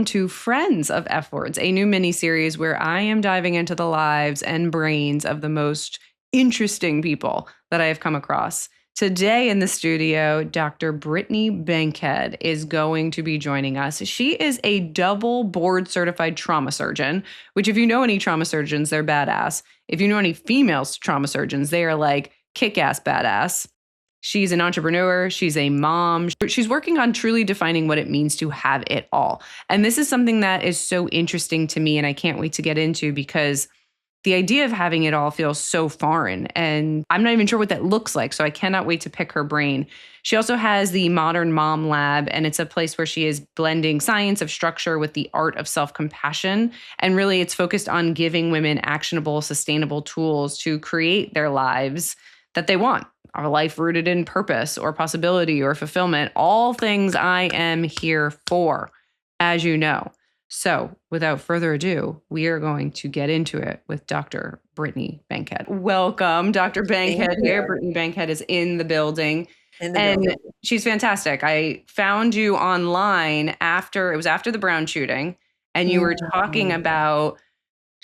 welcome to Friends of F Words, a new mini-series where I am diving into the lives and brains of the most interesting people that I have come across. Today in the studio, Dr. Brittany Bankhead is going to be joining us. She is a double board certified trauma surgeon, which if you know any trauma surgeons, they're badass. If you know any female trauma surgeons, they are like kick-ass badass. She's an entrepreneur. She's a mom. She's working on truly defining what it means to have it all. And this is something that is so interesting to me, and I can't wait to get into because the idea of having it all feels so foreign, and I'm not even sure what that looks like. So I cannot wait to pick her brain. She also has the Modern Mom Lab, and it's a place where she is blending science of structure with the art of self-compassion. And really, it's focused on giving women actionable, sustainable tools to create their lives that they want. A life rooted in purpose or possibility or fulfillment, all things I am here for, as you know. So without further ado, we are going to get into it with Dr. Brittany Bankhead. Welcome, Dr. Bankhead here. Brittany Bankhead is in the building. She's fantastic. I found you online after the Brown shooting, and you were talking about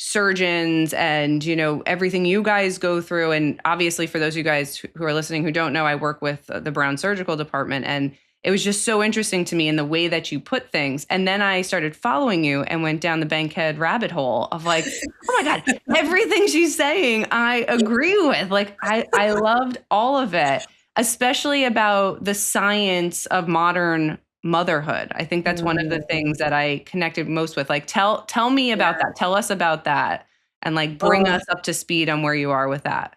surgeons and, you know, everything you guys go through. And obviously for those of you guys who are listening who don't know, I work with the Brown Surgical Department, and it was just so interesting to me in the way that you put things. And then I started following you and went down the Bankhead rabbit hole of like, oh my God, everything she's saying, I agree with. Like, I loved all of it, especially about the science of modern motherhood. I think that's one of the things that I connected most with. Like, tell me about that. Tell us about that, and like bring us up to speed on where you are with that.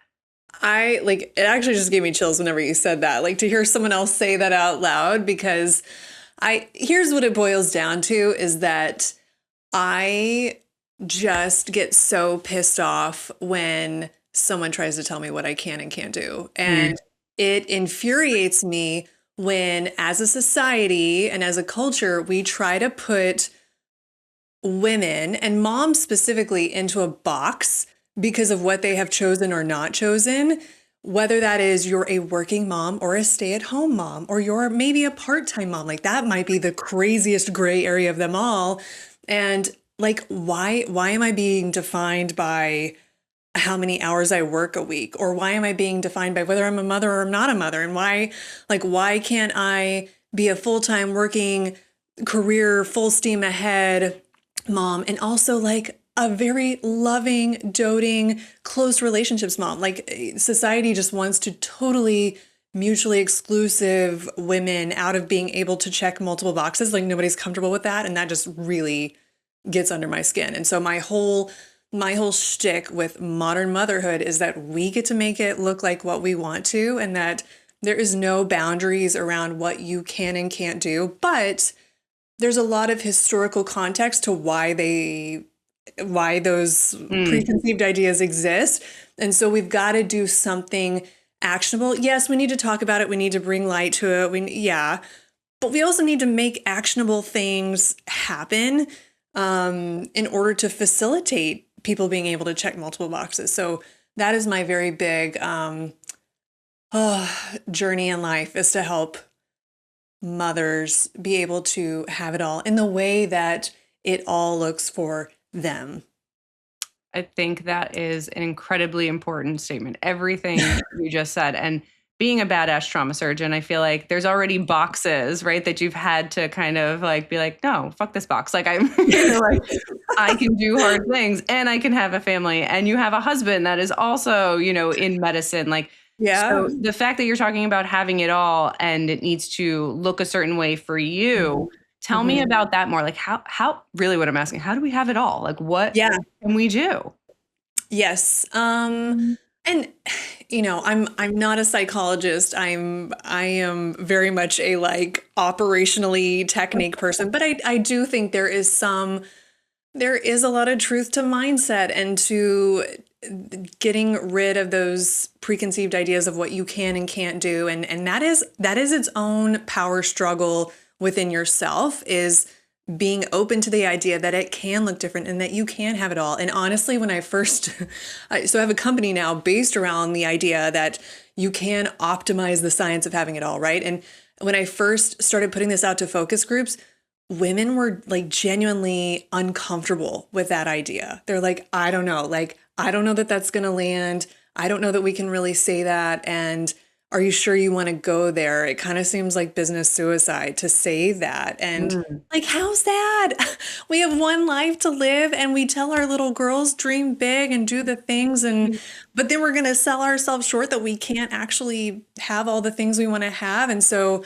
It actually just gave me chills whenever you said that, like to hear someone else say that out loud, because here's what it boils down to is that I just get so pissed off when someone tries to tell me what I can and can't do. And it infuriates me when, as a society and as a culture, we try to put women and moms specifically into a box because of what they have chosen or not chosen, whether that is you're a working mom or a stay-at-home mom, or you're maybe a part-time mom. Like, that might be the craziest gray area of them all. And like, why am I being defined by how many hours I work a week? Or why am I being defined by whether I'm a mother or I'm not a mother? And why can't I be a full-time working career, full steam ahead mom, and also like a very loving, doting, close relationships mom? Like, society just wants to totally mutually exclusive women out of being able to check multiple boxes. Like, nobody's comfortable with that. And that just really gets under my skin. And so my whole shtick with modern motherhood is that we get to make it look like what we want to, and that there is no boundaries around what you can and can't do. But there's a lot of historical context to why those preconceived ideas exist. And so we've got to do something actionable. Yes, we need to talk about it. We need to bring light to it. But we also need to make actionable things happen in order to facilitate people being able to check multiple boxes. So that is my very big journey in life, is to help mothers be able to have it all in the way that it all looks for them. I think that is an incredibly important statement. Everything you just said. And being a badass trauma surgeon, I feel like there's already boxes, right, that you've had to kind of like be like, no, fuck this box. Like, I'm like, I can do hard things and I can have a family. And you have a husband that is also, you know, in medicine. Like, so the fact that you're talking about having it all and it needs to look a certain way for you, tell me about that more. Like, how really what I'm asking, how do we have it all? Like, what can we do? Yes. And you know, I'm not a psychologist. I am very much a like operationally technique person, but I do think there is a lot of truth to mindset and to getting rid of those preconceived ideas of what you can and can't do. And that is its own power struggle within yourself, is being open to the idea that it can look different and that you can have it all. And honestly, when I have a company now based around the idea that you can optimize the science of having it all, right? And when I first started putting this out to focus groups, women were like genuinely uncomfortable with that idea. They're like, I don't know, like, I don't know that that's going to land. I don't know that we can really say that. And are you sure you want to go there? It kind of seems like business suicide to say that. And Mm. like, how's that? We have one life to live and we tell our little girls dream big and do the things but then we're going to sell ourselves short that we can't actually have all the things we want to have. And so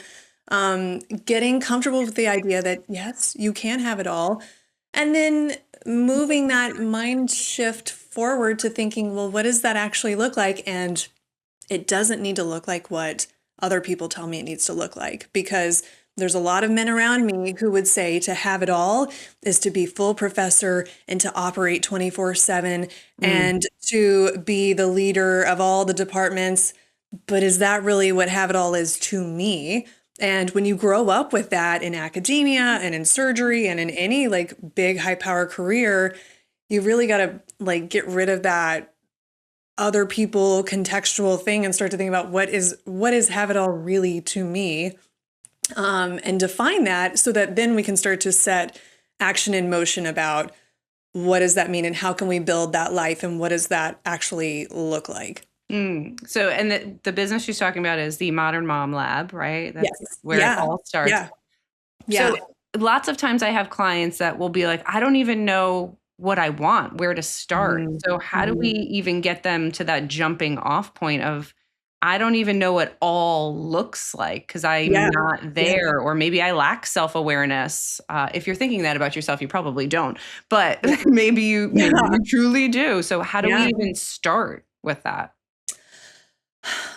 getting comfortable with the idea that yes, you can have it all. And then moving that mind shift forward to thinking, well, what does that actually look like? And it doesn't need to look like what other people tell me it needs to look like, because there's a lot of men around me who would say to have it all is to be full professor and to operate 24/7 Mm. and to be the leader of all the departments. But is that really what have it all is to me? And when you grow up with that in academia and in surgery and in any like big high power career, you really got to like get rid of that other people contextual thing and start to think about what is have it all really to me, and define that so that then we can start to set action in motion about what does that mean and how can we build that life and what does that actually look like. So, and the business she's talking about is the Modern Mom Lab, right? That's Yes. where it Yeah. all starts. Yeah. So, Yeah. lots of times I have clients that will be like, I don't even know what I want, where to start. Mhm. So, how do we Mhm. even get them to that jumping off point of, I don't even know what all looks like because I'm Yeah. not Yeah. there, or maybe I lack self awareness. If you're thinking that about yourself, you probably don't, but Yeah. maybe Yeah. you truly do. So, how do we Yeah. even start with that?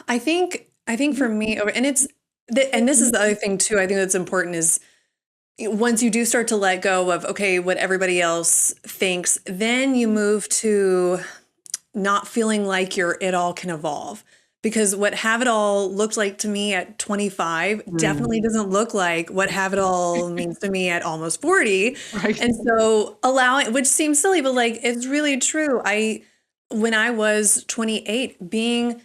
I think for me, and and this is the other thing too, I think that's important is once you do start to let go of, okay, what everybody else thinks, then you move to not feeling like your it all can evolve. Because what have it all looked like to me at 25 Mm, definitely doesn't look like what have it all means to me at almost 40. right. And so allowing, which seems silly, but like it's really true. When I was 28, being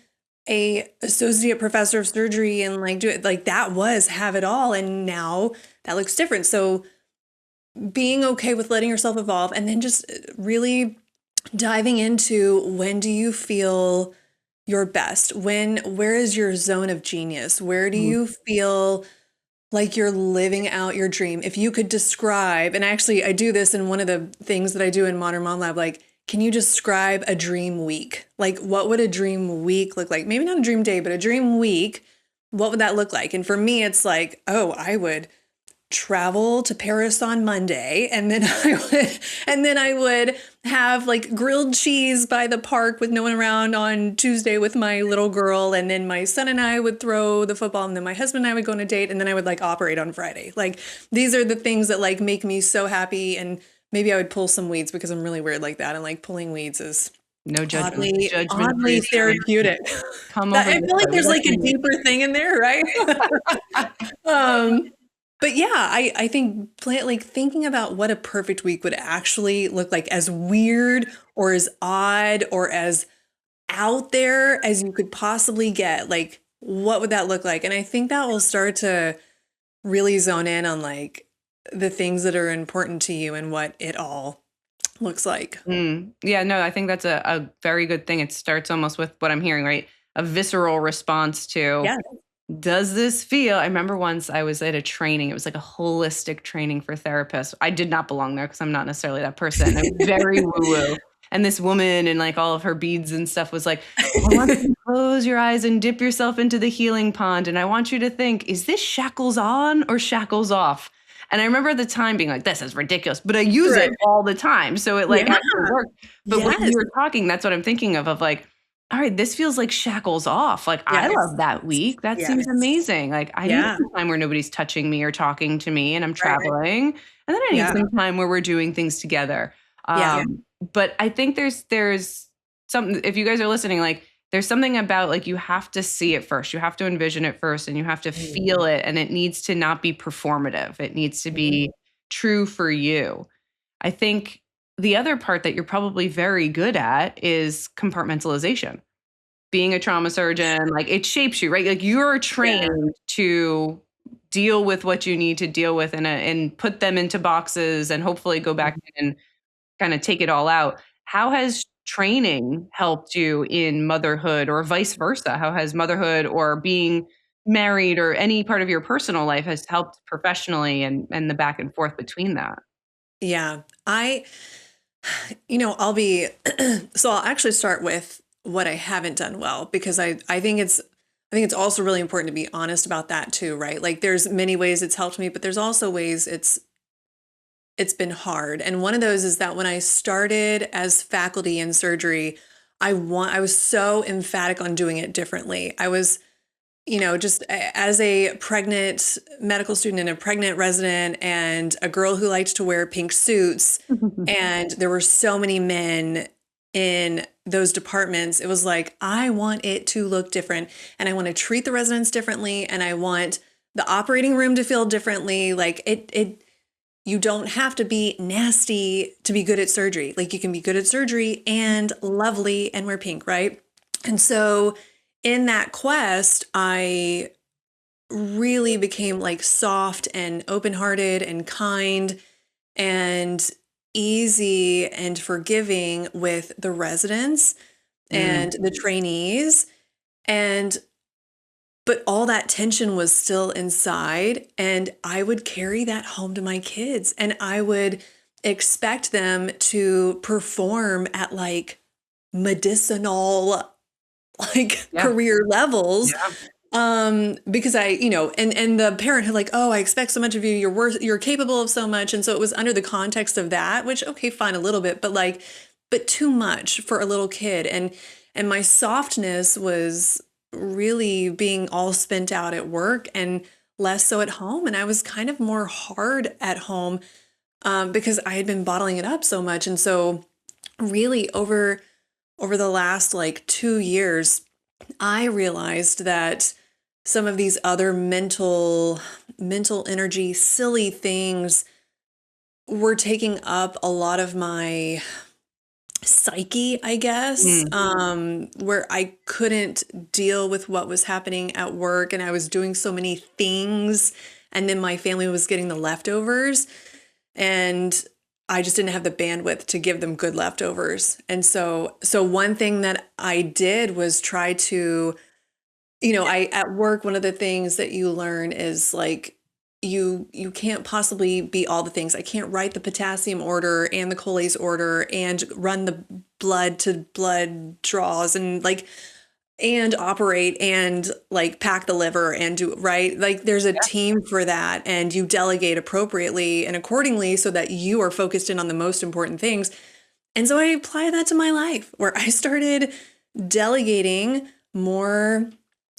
a associate professor of surgery and like do it like that was have it all. And now that looks different. So being okay with letting yourself evolve and then just really diving into when do you feel your best? Where is your zone of genius? Where do Mm. you feel like you're living out your dream? If you could describe, and actually I do this in one of the things that I do in Modern Mom Lab, like, can you describe a dream week? Like, what would a dream week look like? Maybe not a dream day, but a dream week. What would that look like? And for me, it's like, oh, I would travel to Paris on Monday and then I would have like grilled cheese by the park with no one around on Tuesday with my little girl, and then my son and I would throw the football, and then my husband and I would go on a date, and then I would like operate on Friday. Like these are the things that like make me so happy. And maybe I would pull some weeds because I'm really weird like that, and like pulling weeds is No judgment. oddly Judgment-free zone. therapeutic. Come That over I this feel like way. there's Whatever like a you need. deeper thing in there, right? um but yeah, I think like thinking about what a perfect week would actually look like, as weird or as odd or as out there as you could possibly get, like what would that look like? And I think that will start to really zone in on like the things that are important to you and what it all looks like. Yeah, no, I think that's a very good thing. It starts almost with what I'm hearing, right? A visceral response to, Yeah. does this feel? I remember once I was at a training. It was like a holistic training for therapists. I did not belong there because I'm not necessarily that person. It was very woo-woo. And this woman and like all of her beads and stuff was like, I want you to close your eyes and dip yourself into the healing pond. And I want you to think, is this shackles on or shackles off? And I remember at the time being like, this is ridiculous, but I use it Right. all the time. So it like Yeah. actually worked. But when Yes. you were talking, that's what I'm thinking of like, all right, this feels like shackles off. Like, I Yes. love that week. That seems Yes. amazing. Like, I need Yeah. some time where nobody's touching me or talking to me and I'm Right. traveling. And then I need Yeah. some time where we're doing things together. Yeah. But I think there's something, if you guys are listening, like, there's something about like, you have to see it first. You have to envision it first and you have to feel Mhm. it. And it needs to not be performative. It needs to Mhm. be true for you. I think the other part that you're probably very good at is compartmentalization. Being a trauma surgeon, like it shapes you, right? Like you're Yeah. trained to deal with what you need to deal with and put them into boxes and hopefully go back in and kind of take it all out. How has training helped you in motherhood or vice versa? How has motherhood or being married or any part of your personal life has helped professionally and the back and forth between that? Yeah. I'll be, so I'll actually start with what I haven't done well, because I think it's also really important to be honest about that too, right? Like there's many ways it's helped me, but there's also ways it's been hard. And one of those is that when I started as faculty in surgery, I was so emphatic on doing it differently. I was, just as a pregnant medical student and a pregnant resident and a girl who liked to wear pink suits, and there were so many men in those departments, it was like, I want it to look different, and I want to treat the residents differently, and I want the operating room to feel differently. Like you don't have to be nasty to be good at surgery. Like you can be good at surgery and lovely and wear pink, right? And so in that quest, I really became like soft and open-hearted and kind and easy and forgiving with the residents and the trainees. But all that tension was still inside, and I would carry that home to my kids, and I would expect them to perform at like medicinal career levels. Because and the parent had like, oh, I expect so much of you, you're capable of so much. And so it was under the context of that, which, okay, fine, a little bit, but too much for a little kid. And my softness was really being all spent out at work and less so at home. And I was kind of more hard at home because I had been bottling it up so much. And so really over the last like 2 years, I realized that some of these other mental energy, silly things were taking up a lot of my psyche, I guess, where I couldn't deal with what was happening at work, and I was doing so many things, and then my family was getting the leftovers, and I just didn't have the bandwidth to give them good leftovers. And so one thing that I did was try to, at work, one of the things that you learn is like, you can't possibly be all the things. I can't write the potassium order and the cholase order and run the blood to blood draws and operate and like pack the liver and do right. Like there's a team for that, and you delegate appropriately and accordingly so that you are focused in on the most important things. And so I apply that to my life, where I started delegating more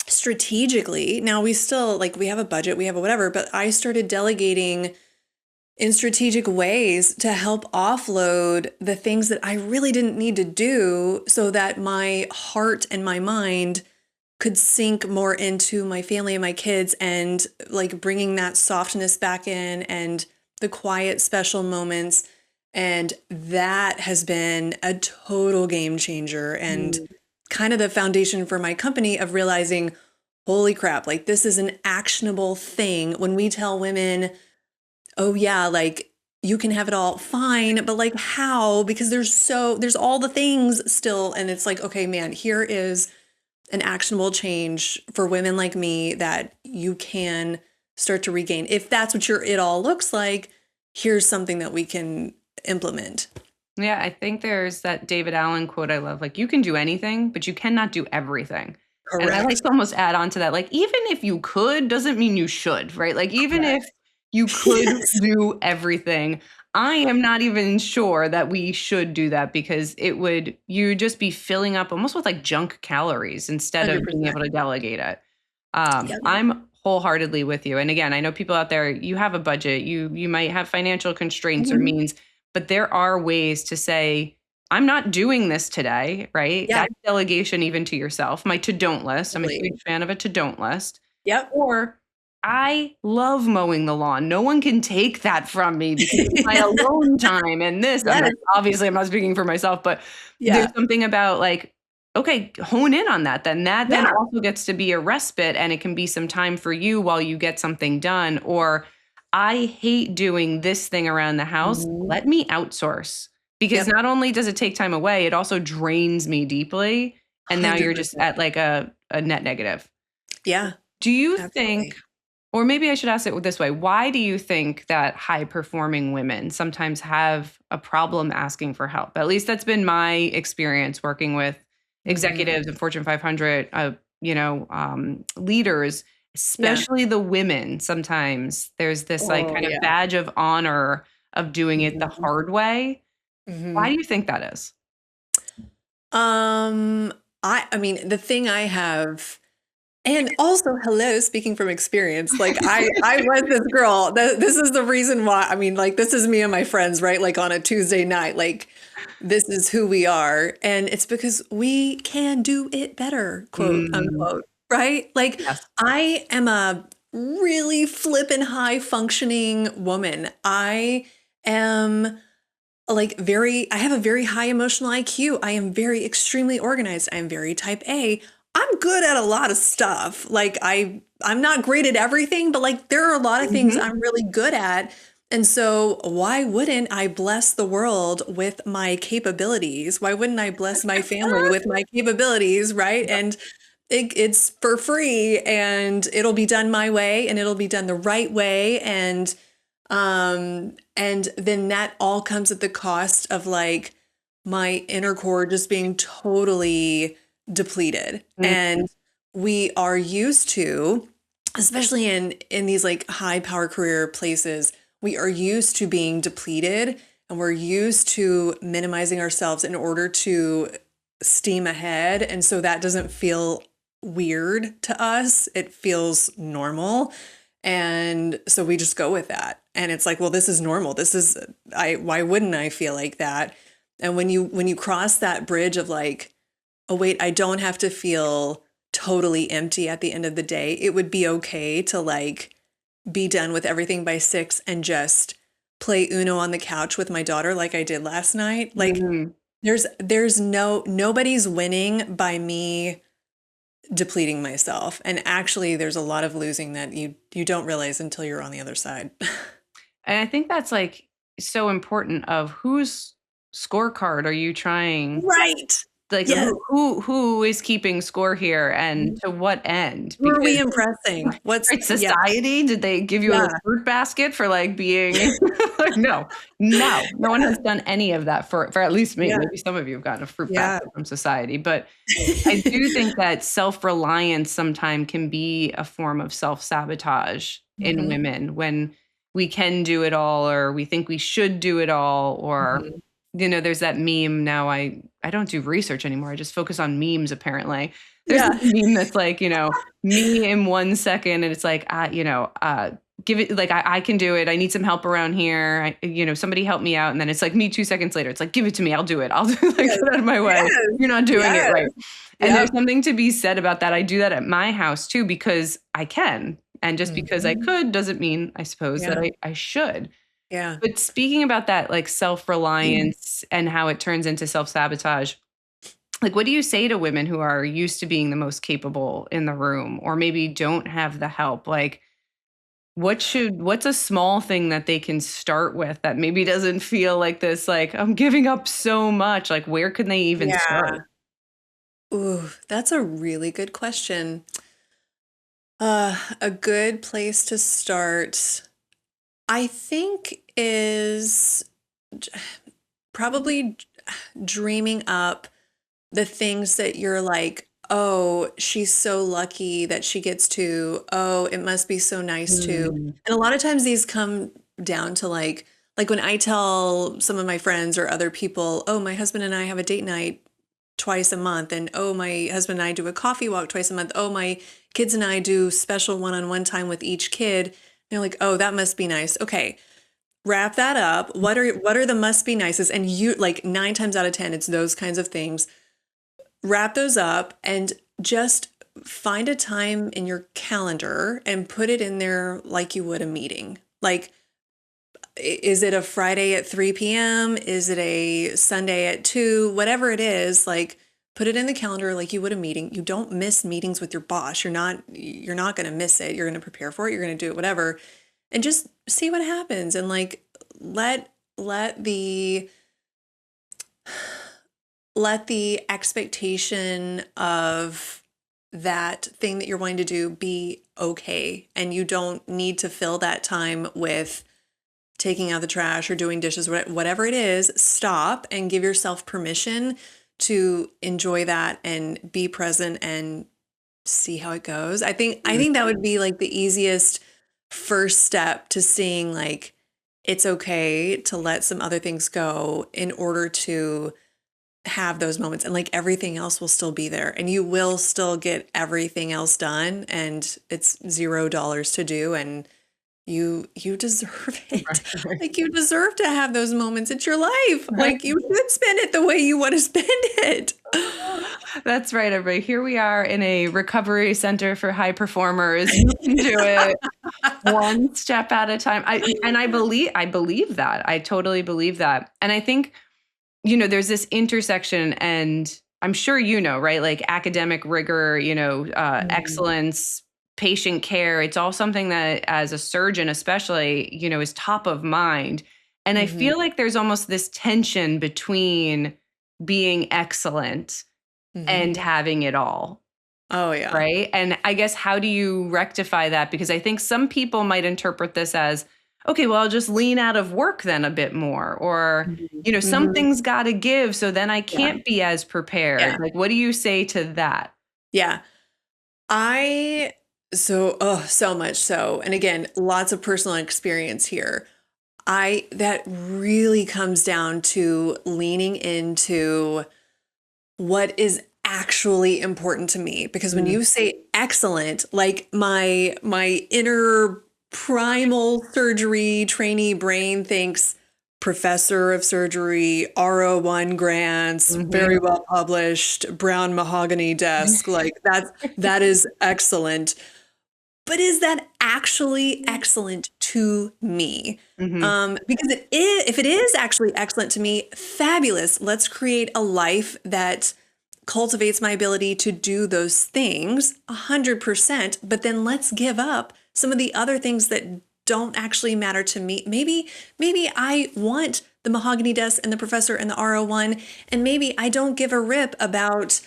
strategically. Now we still we have a budget, we have a whatever, but I started delegating in strategic ways to help offload the things that I really didn't need to do so that my heart and my mind could sink more into my family and my kids, and like bringing that softness back in and the quiet, special moments. And that has been a total game changer and kind of the foundation for my company of realizing, holy crap, like this is an actionable thing. When we tell women, oh yeah, like you can have it all, fine, but like how? Because there's all the things still. And it's like, okay, man, here is an actionable change for women like me that you can start to regain. If that's what it all looks like, here's something that we can implement. Yeah, I think there's that David Allen quote I love, like, you can do anything, but you cannot do everything. Correct. And I like to almost add on to that, like, even if you could, doesn't mean you should, right? Like, even if you could do everything, I am not even sure that we should do that, because you'd just be filling up almost with like junk calories instead of being able to delegate it. I'm wholeheartedly with you. And again, I know people out there, you have a budget, you might have financial constraints or means, but there are ways to say, I'm not doing this today, right? Yeah. That's delegation even to yourself. My to-don't list. I'm a huge fan of a to-don't list. Yep. Or I love mowing the lawn. No one can take that from me because it's my alone time and this. Obviously, I'm not speaking for myself, but there's something about like, okay, hone in on that then. That then Yeah. also gets to be a respite, and it can be some time for you while you get something done. Or I hate doing this thing around the house. Mhm. Let me outsource. Because Yep. not only does it take time away, it also drains me deeply. And now you're just 100%. at like a net negative. Yeah, Do you think, absolutely. or maybe I should ask it this way, why do you think that high performing women sometimes have a problem asking for help? At least that's been my experience working with Mhm. executives and Fortune 500, leaders, Yeah. especially the women. Sometimes there's this like Oh, kind of yeah. badge of honor of doing it the Mhm. hard way. Why Mhm. do you think that is? Um, I mean, the thing I have and also, hello, speaking from experience, like I was this girl. This is the reason why. I mean, like this is me and my friends, right? Like on a Tuesday night, like this is who we are, and it's because we can do it better, quote Mm, unquote, right? Like yes. I am a really flippin' high functioning woman. I am like I have a very high emotional IQ. I am very extremely organized. I am very type A. I'm good at a lot of stuff. Like I'm not great at everything, but like there are a lot of things Mhm. I'm really good at. And so why wouldn't I bless the world with my capabilities? Why wouldn't I bless my family with my capabilities, right? Yep. And it's for free and it'll be done my way and it'll be done the right way and then that all comes at the cost of like my inner core just being totally depleted. Mm, And we are used to, especially in these like high power career places, we are used to being depleted and we're used to minimizing ourselves in order to steam ahead. And so that doesn't feel weird to us. It feels normal. And so we just go with that. And it's like, well, this is normal. This is why wouldn't I feel like that? And when you cross that bridge of like, oh wait, I don't have to feel totally empty at the end of the day. It would be okay to like be done with everything by 6 and just play Uno on the couch with my daughter like I did last night. Like mhm. there's nobody's winning by me depleting myself. And actually there's a lot of losing that you don't realize until you're on the other side. And I think that's like so important of whose scorecard are you trying, Right. like Yes. who is keeping score here and Who to what end? are Because we impressing? What's right, yeah, society, did they give you a yeah, fruit basket for like being like no, no one yeah, has done any of that for at least me. yeah, Maybe some of you have gotten a fruit yeah. basket from society, but I do think that self-reliance sometimes can be a form of self-sabotage in Mhm, women when we can do it all or we think we should do it all or mhm. there's that meme now I don't do research anymore. I just focus on memes apparently. There's this Yeah. meme that's like, me in 1 second and it's like, give it like I can do it. I need some help around here. Somebody help me out. And then it's like me 2 seconds later. It's like, give it to me. I'll do it. I'll do like Yes, get out of my way. yes, You're not doing it yes. right. And there's Yep. something to be said about that. I do that at my house too because I can. And just because I Mhm. could doesn't mean, I suppose, that Yeah, I should. yeah. But speaking about that, like self-reliance and how it turns into self-sabotage, like what do you say to women who are used to being the most capable in the room or maybe don't have the help? Like what's a small thing that they can start with that maybe doesn't feel like this, like I'm giving up so much. Like where can they even Yeah. start? Ooh, that's a really good question. A good place to start, I think, is j probably dreaming up the things that you're like, "Oh, she's so lucky that she gets to. Oh, it must be so nice to." Mm, And a lot of times these come down to like when I tell some of my friends or other people, "Oh, my husband and I have a date night twice a month," and "Oh, my husband and I do a coffee walk twice a month. Oh, my kids and I do special one-on-one time with each kid." They're like, "Oh, that must be nice." Okay, wrap that up. What are the must be nices? And you like 9 times out of 10, it's those kinds of things. Wrap those up and just find a time in your calendar and put it in there like you would a meeting. Like, is it a Friday at 3 p.m.? Is it a Sunday at 2? Whatever it is, like Put it in the calendar like you would a meeting. You don't miss meetings with your boss. You're not going to miss it. You're going to prepare for it. You're going to do it, whatever. And just see what happens. And like, let the expectation of that thing that you're wanting to do be okay. And you don't need to fill that time with taking out the trash or doing dishes, whatever it is. Stop and give yourself permission to enjoy that and be present and see how it goes. I think that would be like the easiest first step to seeing like it's okay to let some other things go in order to have those moments, and like everything else will still be there and you will still get everything else done, and it's $0 to do, and you deserve it. Right. Like you deserve to have those moments. It's your life. Like you should spend it the way you want to spend it. That's right, everybody. Here we are in a recovery center for high performers. You can do it one step at a time. I believe that. I totally believe that. And I think, there's this intersection, and I'm sure right? Like academic rigor, excellence, patient care. It's all something that as a surgeon, especially, is top of mind. And I feel like there's almost this tension between being excellent and having it all. Oh yeah. Right. And I guess, how do you rectify that? Because I think some people might interpret this as, okay, well, I'll just lean out of work then a bit more, or, something's got to give. So then I can't be as prepared. Yeah. Like, what do you say to that? Yeah. So much so. And again, lots of personal experience here. That really comes down to leaning into what is actually important to me. Because when you say excellent, like my inner primal surgery trainee brain thinks professor of surgery, RO1 grants, very well published, brown mahogany desk. Like that is excellent. But is that actually excellent to me? Because if it is actually excellent to me, fabulous. Let's create a life that cultivates my ability to do those things 100%. But then let's give up some of the other things that don't actually matter to me. Maybe I want the mahogany desk and the professor and the RO1, and maybe I don't give a rip about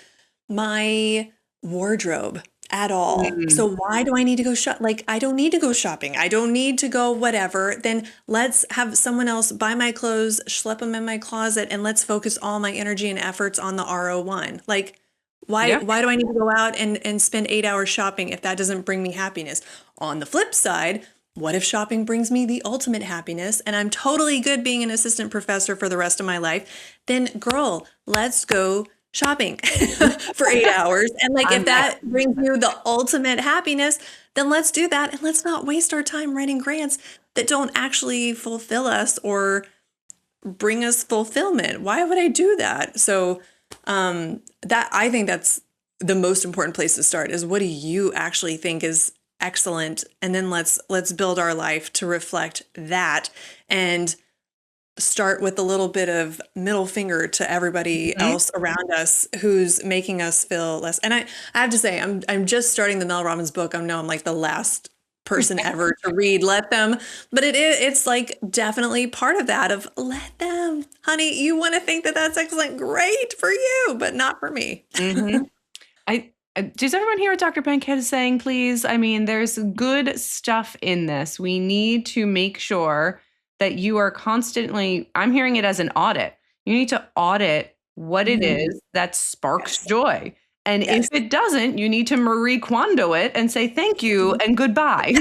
my wardrobe at all. So why do I need to go shop? Like, I don't need to go shopping. I don't need to go whatever. Then let's have someone else buy my clothes, schlep them in my closet, and let's focus all my energy and efforts on the RO1. Like, why do I need to go out and spend 8 hours shopping if that doesn't bring me happiness? On the flip side, what if shopping brings me the ultimate happiness and I'm totally good being an assistant professor for the rest of my life? Then girl, let's go shopping for 8 hours. And like, if that brings you the ultimate happiness, then let's do that. And let's not waste our time writing grants that don't actually fulfill us or bring us fulfillment. Why would I do that? So I think that's the most important place to start, is what do you actually think is excellent? And then let's build our life to reflect that, and start with a little bit of middle finger to everybody else around us who's making us feel less. And I have to say, I'm just starting the Mel Robbins book. I'm like the last person ever to read Let Them, but it's like definitely part of that, of let them, honey, you want to think that that's excellent, great for you, but not for me. Does everyone hear what Dr. Bankhead is saying, please? I mean, there's good stuff in this. We need to make sure that you are constantly, I'm hearing it as an audit. You need to audit what it is that sparks joy. And if it doesn't, you need to Marie Kondo it and say thank you and goodbye.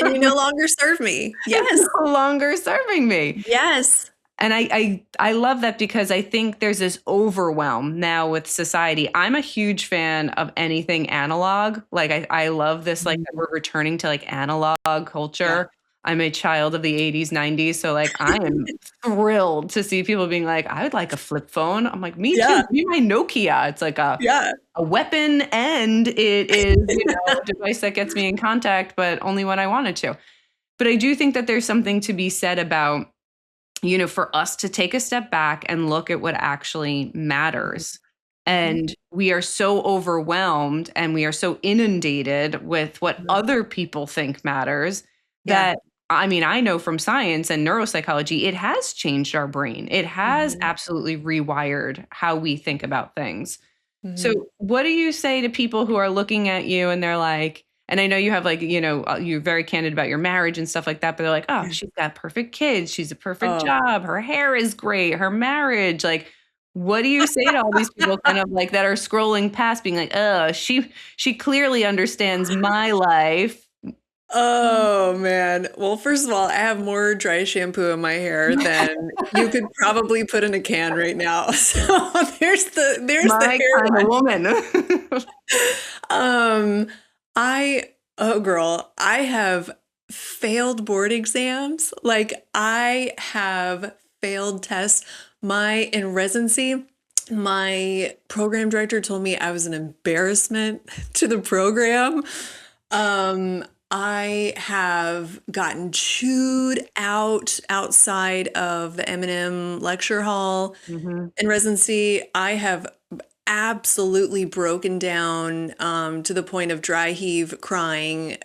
And you no longer serve me. Yes. No longer serving me. Yes. And I love that, because I think there's this overwhelm now with society. I'm a huge fan of anything analog. Like I love this, like that we're returning to like analog culture. I'm a child of the 80s, 90s. So like I am thrilled to see people being like, I would like a flip phone. I'm like, me too. Give me my Nokia. It's like a weapon, and it is, a device that gets me in contact, but only when I wanted to. But I do think that there's something to be said about, for us to take a step back and look at what actually matters. And we are so overwhelmed and we are so inundated with what Mhm. other people think matters Yeah. that, I mean, I know from science and neuropsychology, it has changed our brain. It has Mhm. absolutely rewired how we think about things. So, Mhm. what do you say to people who are looking at you and they're like, and I know you have like, you're very candid about your marriage and stuff like that, but they're like, oh, Yeah. she's got perfect kids. She's a perfect Oh. job. Her hair is great. Her marriage. Like, what do you say to all these people kind of like that are scrolling past being like, oh, she clearly understands my life. Oh man. Well, first of all, I have more dry shampoo in my hair than you could probably put in a can right now. So there's the My kind of hairline. woman. Um, oh girl, I have failed board exams. Like I have failed tests. In residency, my program director told me I was an embarrassment to the program. I have gotten chewed out outside of the M&M lecture hall Mhm. in residency. I have absolutely broken down to the point of dry heave crying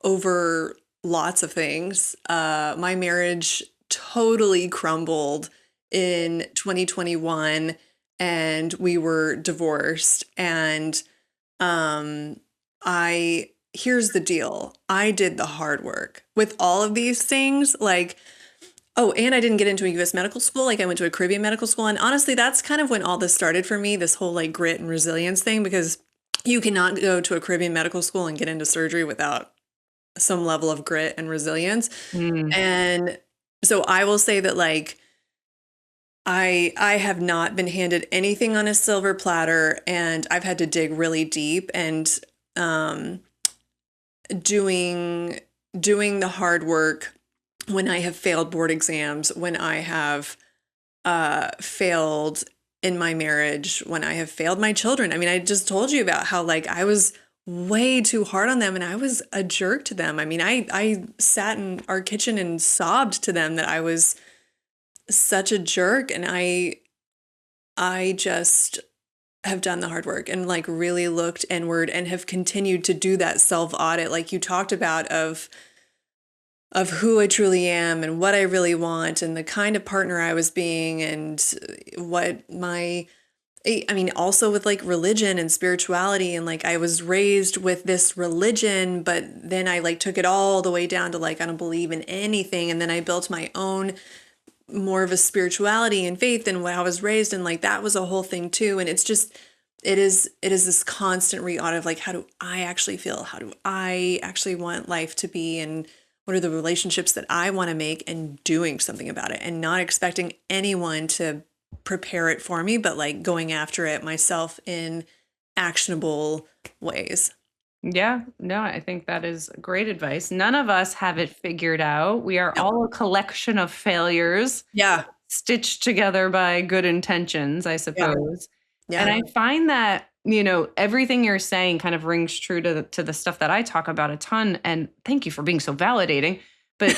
over lots of things. My marriage totally crumbled in 2021 and we were divorced. And here's the deal. I did the hard work with all of these things. Like, oh, and I didn't get into a US medical school. Like I went to a Caribbean medical school. And honestly, that's kind of when all this started for me, this whole like grit and resilience thing, because you cannot go to a Caribbean medical school and get into surgery without some level of grit and resilience. Mm. And so I will say that like I have not been handed anything on a silver platter and I've had to dig really deep and um doing the hard work when I have failed board exams, when I have failed in my marriage, when I have failed my children. I mean, I just told you about how like I was way too hard on them and I was a jerk to them. I mean, I sat in our kitchen and sobbed to them that I was such a jerk and I just have done the hard work and like really looked inward and have continued to do that self audit like you talked about of who I truly am and what I really want and the kind of partner I was being and what I mean, also with like religion and spirituality and like I was raised with this religion, but then I like took it all the way down to like I don't believe in anything. And then I built my own more of a spirituality and faith and what I was raised in. Like that was a whole thing too. And it's just it is this constant re-audit of like how do I actually feel? How do I actually want life to be? And what are the relationships that I want to make and doing something about it and not expecting anyone to prepare it for me, but like going after it myself in actionable ways. Yeah, no, I think that is great advice. None of us have it figured out. We are No. all a collection of failures Yeah. stitched together by good intentions, I Yeah. suppose. And Yeah. I find that, everything you're saying kind of rings true to the stuff that I talk about a ton. And thank you for being so validating. But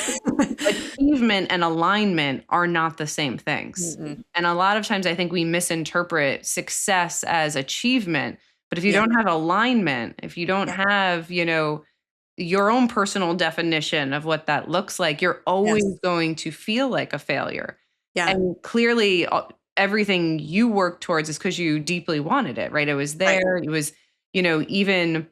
achievement and alignment are not the same things. Mm-mm. And a lot of times I think we misinterpret success as achievement. But if you Yeah. don't have alignment, if you don't Yeah. have, your own personal definition of what that looks like, you're always Yes. going to feel like a failure. Yeah. And clearly, everything you worked towards is because you deeply wanted it, right? It was Right. there. It was, even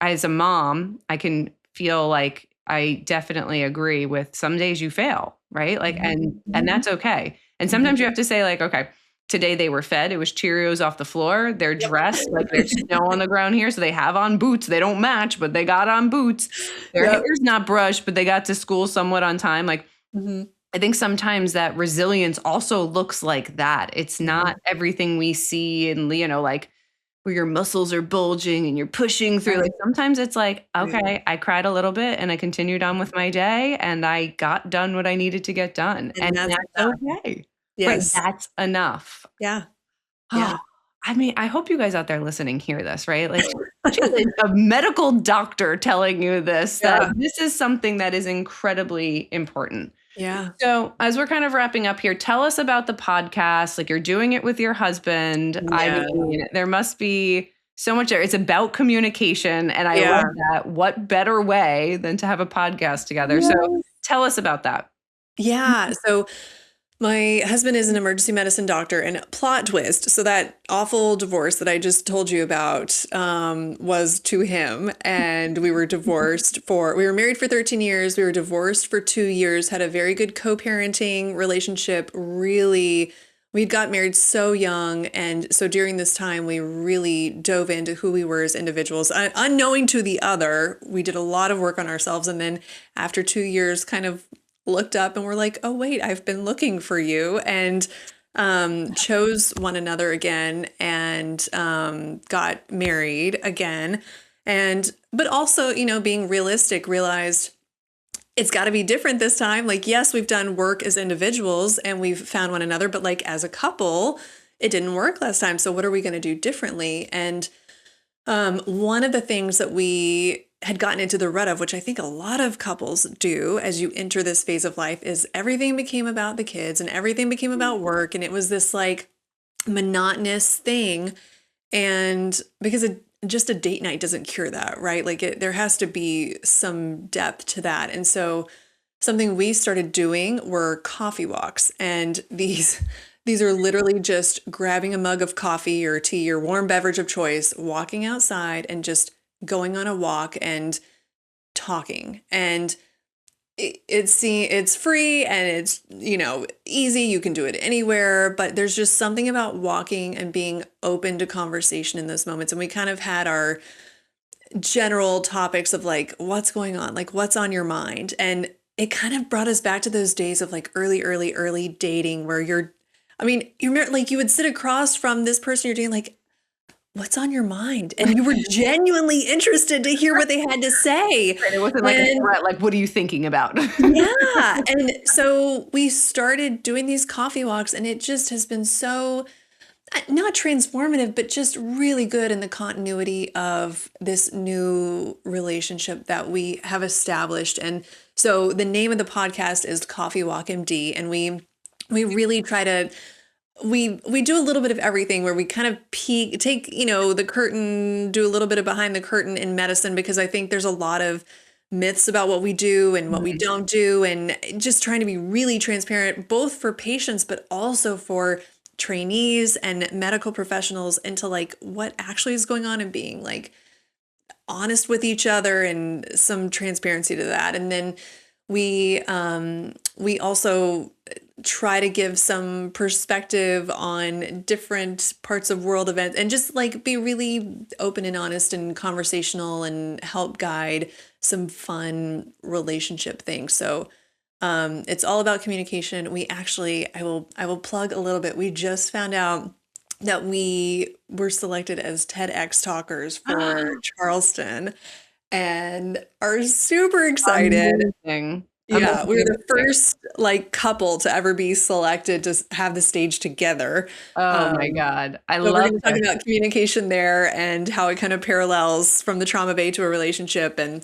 as a mom, I can feel like I definitely agree with some days you fail, right? Like, Mhm. and that's okay. And Mhm. sometimes you have to say, like, okay, today they were fed. It was Cheerios off the floor. They're Yep. dressed like there's snow on the ground here. So they have on boots. They don't match, but they got on boots. Their Yep. hair's not brushed, but they got to school somewhat on time. Like, Mhm. I think sometimes that resilience also looks like that. It's not Mhm. everything we see and, like where your muscles are bulging and you're pushing through. Right. Like sometimes it's like, Right. okay, I cried a little bit and I continued on with my day and I got done what I needed to get done. And And that's that's enough. okay. Right. Yes. That's enough. Yeah. Oh, Yeah. I mean, I hope you guys out there listening hear this, right? Like she's a medical doctor telling you this, that Yeah. this is something that is incredibly important. Yeah. So, as we're kind of wrapping up here, tell us about the podcast. Like, you're doing it with your husband. I Yeah. mean, there must be so much there. It's about communication, and I love Yeah. that. What better way than to have a podcast together? So, Yes. tell us about that. Yeah. So my husband is an emergency medicine doctor, and plot twist. So that awful divorce that I just told you about was to him. And we were married for 13 years. We were divorced for 2 years, had a very good co-parenting relationship. Really, we got married so young. And so during this time, we really dove into who we were as individuals. Unknowing to the other, we did a lot of work on ourselves. And then after 2 years, kind of looked up and were like, oh, wait, I've been looking for you, and chose one another again, and got married again. But also, being realistic, realized it's got to be different this time. Like, yes, we've done work as individuals and we've found one another, but like as a couple, it didn't work last time. So what are we going to do differently? And one of the things that we had gotten into the rut of, which I think a lot of couples do as you enter this phase of life, is everything became about the kids and everything became about work. And it was this like monotonous thing. And because just a date night doesn't cure that, right? Like there has to be some depth to that. And so something we started doing were coffee walks. And these are literally just grabbing a mug of coffee or tea or warm beverage of choice, walking outside and just going on a walk and talking. And it's free and it's, easy. You can do it anywhere, but there's just something about walking and being open to conversation in those moments. And we kind of had our general topics of like, what's going on? Like, what's on your mind? And it kind of brought us back to those days of like early dating where you remember, like, you would sit across from this person you're dating, like, what's on your mind? And you were genuinely interested to hear what they had to say. Right, it wasn't like a threat, like, what are you thinking about? Yeah. And so we started doing these coffee walks, and it just has been so not transformative, but just really good in the continuity of this new relationship that we have established. And so the name of the podcast is Coffee Walk MD, and we really try to we do a little bit of everything, where we kind of take the curtain, do a little bit of behind the curtain in medicine, because I think there's a lot of myths about what we do and what we don't do, and just trying to be really transparent, both for patients but also for trainees and medical professionals, into like what actually is going on, and being like honest with each other and some transparency to that. And then we also try to give some perspective on different parts of world events, and just like be really open and honest and conversational, and help guide some fun relationship things. So it's all about communication. I will plug a little bit. We just found out that we were selected as TEDx talkers for Charleston, and are super excited. Amazing. Yeah, we were the Amazing. first like couple to ever be selected to have the stage together. Oh my God. I So we're love going to talk this. about communication there, and how it kind of parallels from the trauma bay to a relationship. And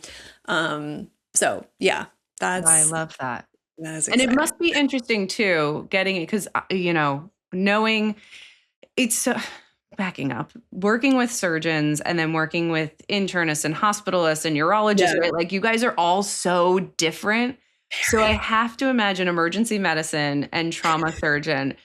so yeah, I love that. that is And it exciting. must be interesting too, getting it, because, knowing it's so, backing up, working with surgeons and then working with internists and hospitalists and urologists, Yeah. right? Like, you guys are all so different. So I have to imagine emergency medicine and trauma surgeon.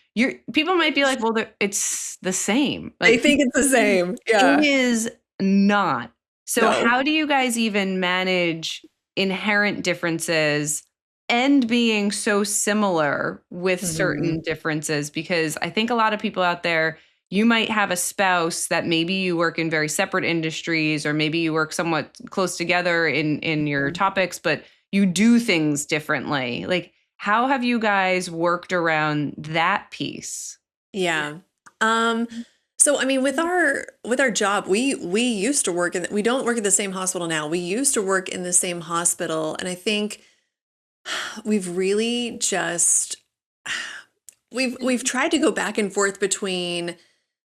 People might be like, well, it's the same. I Like, think it's the same. Yeah. it is not. So No. how do you guys even manage inherent differences and being so similar with certain differences? Because I think a lot of people out there, you might have a spouse that maybe you work in very separate industries, or maybe you work somewhat close together in your topics, but you do things differently. Like, how have you guys worked around that piece? Yeah. So I mean, with our job, we used to work we don't work at the same hospital now. We used to work in the same hospital, and I think we've really just we've tried to go back and forth between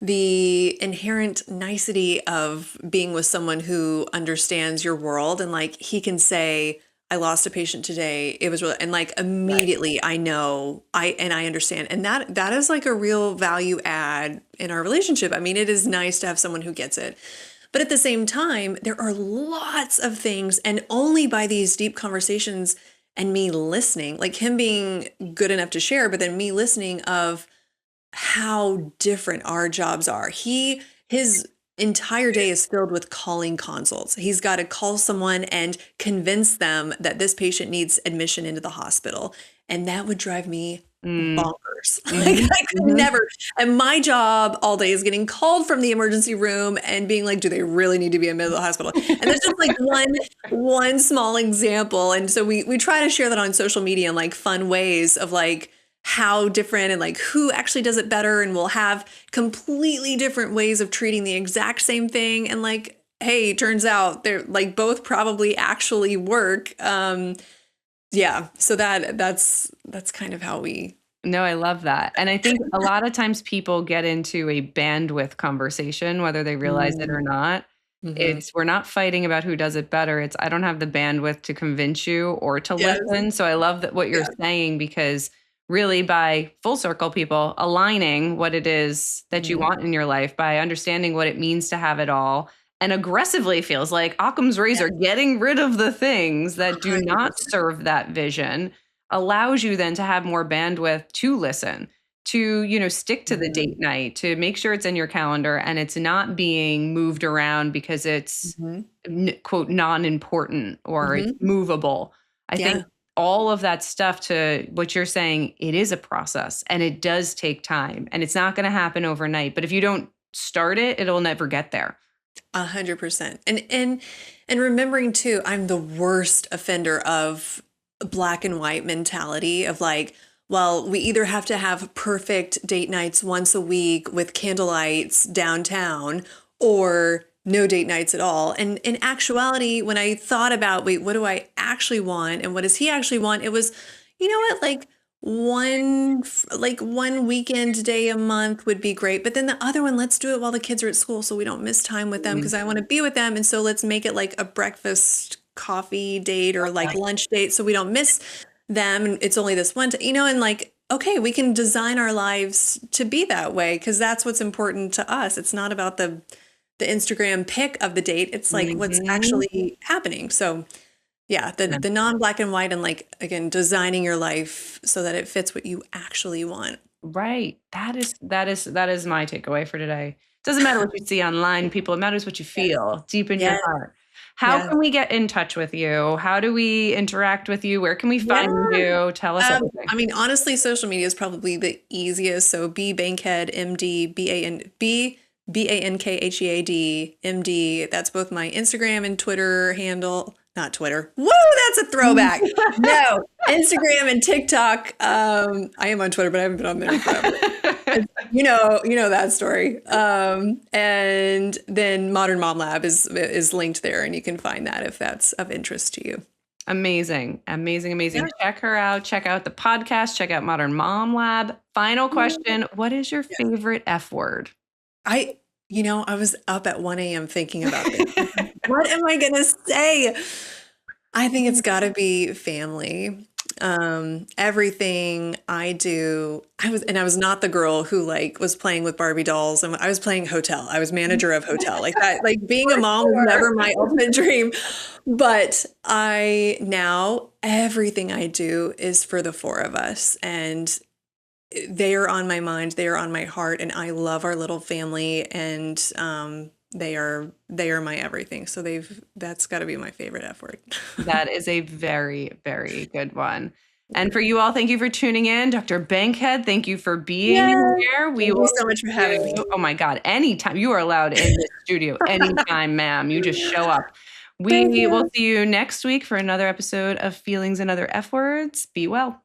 the inherent nicety of being with someone who understands your world, and like he can say, I lost a patient today. It was really, and like Right. immediately I know I understand. And that is like a real value add in our relationship. I mean, it is nice to have someone who gets it. But at the same time, there are lots of things, and only by these deep conversations and me listening, like him being good enough to share, but then me listening of how different our jobs are. His entire day is filled with calling consults. He's got to call someone and convince them that this patient needs admission into the hospital. And that would drive me Mm, bonkers. Like mhm, I could mhm. never. And my job all day is getting called from the emergency room and being like, do they really need to be admitted to the hospital? And that's just like one small example. And so we try to share that on social media in like fun ways of like how different and like who actually does it better, and we'll have completely different ways of treating the exact same thing, and like, hey, turns out they're like both probably actually work. Yeah, so that's kind of how we. No, I love that. And I think a lot of times people get into a bandwidth conversation, whether they realize it or not. Mm-hmm. We're not fighting about who does it better. It's I don't have the bandwidth to convince you or to Yes. listen. So I love that what you're Yeah. saying, because really by full circle people aligning what it is that you Mhm. want in your life, by understanding what it means to have it all, and aggressively feels like Occam's razor, Yes. getting rid of the things that do not 100%. serve that vision allows you then to have more bandwidth to listen, to, stick to the Mhm. date night, to make sure it's in your calendar and it's not being moved around because it's Mhm. quote non-important or it's Mhm. movable. I think Yeah. all of that stuff, to what you're saying, it is a process and it does take time and it's not going to happen overnight. But if you don't start it, it'll never get there. 100%. And remembering too, I'm the worst offender of black and white mentality of like, well, we either have to have perfect date nights once a week with candlelights downtown, or no date nights at all. And in actuality, when I thought about, wait, what do I actually want? And what does he actually want? It was, you know what, like one weekend day a month would be great, but then the other one, let's do it while the kids are at school so we don't miss time with them, Mm, because I want to be with them, and so let's make it like a breakfast coffee date or love like that. lunch date so we don't miss them, and it's only this one and like, okay, we can design our lives to be that way because that's what's important to us. It's not about the Instagram pic of the date, it's like what's Mhm. actually happening. So yeah, the non-black and white, and like again, designing your life so that it fits what you actually want. Right. That is my takeaway for today. Doesn't matter what you see online, people, it matters what you Yes. feel deep in your Yes. heart. How Yeah. can we get in touch with you? How do we interact with you? Where can we Yeah. find you? Tell us everything. I mean, honestly, social media is probably the easiest. So B Bankhead, MD, Bankhead, MD. That's both my Instagram and Twitter handle. Not Twitter. Woo, that's a throwback. No, Instagram and TikTok. I am on Twitter, but I haven't been on there forever. You know that story. And then Modern Mom Lab is linked there, and you can find that if that's of interest to you. Amazing. Amazing, Yeah. amazing. Check her out. Check out the podcast. Check out Modern Mom Lab. Final question. What is your Yeah. favorite F word? I, I was up at 1 a.m. thinking about this. What am I gonna say? I think it's gotta be family. Everything I do, I was not the girl who like was playing with Barbie dolls, and I was playing hotel. I was manager of hotel. Like that, like being a For mom was sure. never my ultimate dream. But I now everything I do is for the four of us, and they are on my mind, they are on my heart, and I love our little family, and they are my everything. So that's got to be my favorite F word. That is a very, very good one. And for you all, thank you for tuning in. Dr. Bankhead, thank you for being Yes. here. We Thank you will so see much for having me. you. Oh my God, anytime. You are allowed in the studio anytime, ma'am. You just show up. Thank We will you. see you next week for another episode of Feelings and Other F Words. Be well.